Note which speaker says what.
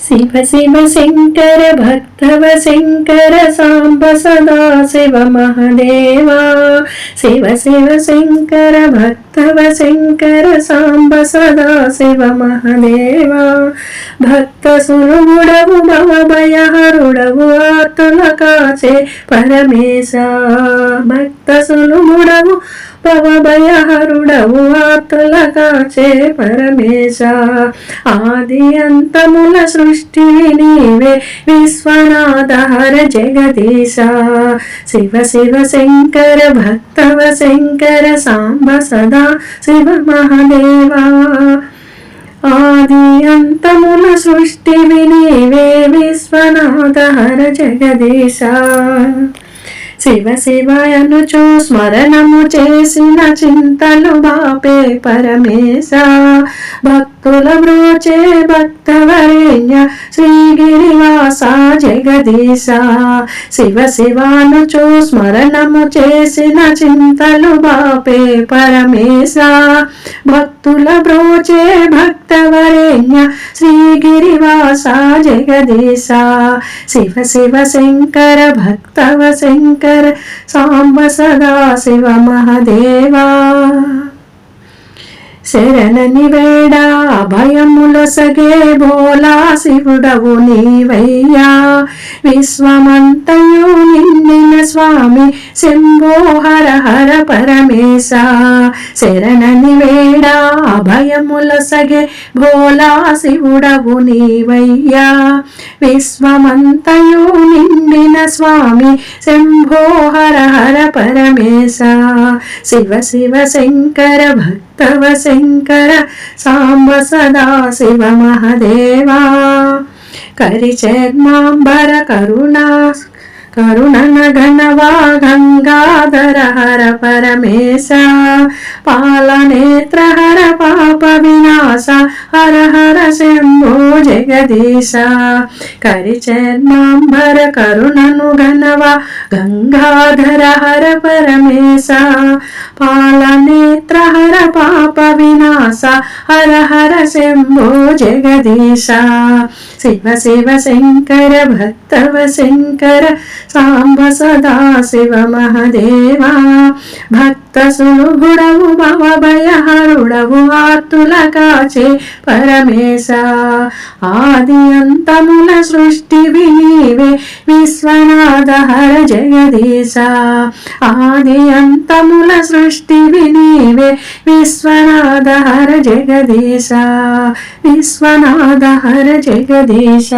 Speaker 1: शिव शिव शंकर भक्तव शंकर सांब सदा शिव महादेवा। शिव शिव शंकर भक्तव शंकर सांब सदा शिव महादेवा। भक्त सुरुडवु भवभयहरुडवु आर्तुल काचे परमेशा। भक्त सुरुडवु భవభయహరుడవు ఆర్తుల కాచే పరమేశ। ఆది అంతముల సృష్టి నీవే విశ్వనాథ హర జగదీశ। శివ శివ శంకర భక్తవ శంకర సాంబ సదా శివ మహాదేవా। ఆది అంతముల సృష్టి నీవే విశ్వనాథ హర జగదీశ। శివ శివయనుచు స్మరణము చేసిన చింతలు బాపే పరమేశ। భక్తుల బ్రోచే భక్తవరేణ్య శ్రీగిరివాస జగదీశ। శివ శివానుచు స్మరణము చేసిన చింతలు బాపే పరమేశ। భక్తుల బ్రోచే భక్తవరేణ్య శ్రీగిరివాస జగదీశ। శివ శివ శంకర భక్తవ శంకర సాంబ సదా శివ మహాదేవా। శరణని వేడా అభయములొసగే భోలా శివుడవు నీవయ్యా। విశ్వమంతయు నిండిన స్వామి శంభో హర హర పరమేశ। శరణని వేడా అభయములొసగే భోలా శివుడవు నీవయ్యా। విశ్వమంతయు నిండిన స్వామి శంభో హర హర పరమేశ। శివ శివ శంకర భక్తవ శంకర సాంబ సదా శివ మహాదేవా। కరిచర్మాంబర కరుణన ఘనవా గంగాధర హర పరమేశ। పాలనేత్ర హర పాప వినాశ హర హర శంభో జగదీశ। కరిచర్మాంబర కరుణను ఘనవా గంగాధర హర పరమేశ। పాలనేత్ర హర పాప వినాశ హర హర శంభో జగదీశ। శివ శివ శంకర భక్తవ శంకర సాంబ సదా శివ మహాదేవా। భక్త సులభుడవు భవభయహరుడవు ఆర్తుల కాచే పరమేశ। ఆది అంతముల సృష్టి నీవే విశ్వనాథ హర జగదీశ। ఆది అంతముల సృష్టి నీవే విశ్వనాథ హర జగదీశ। విశ్వనాథ హర జగదీశ।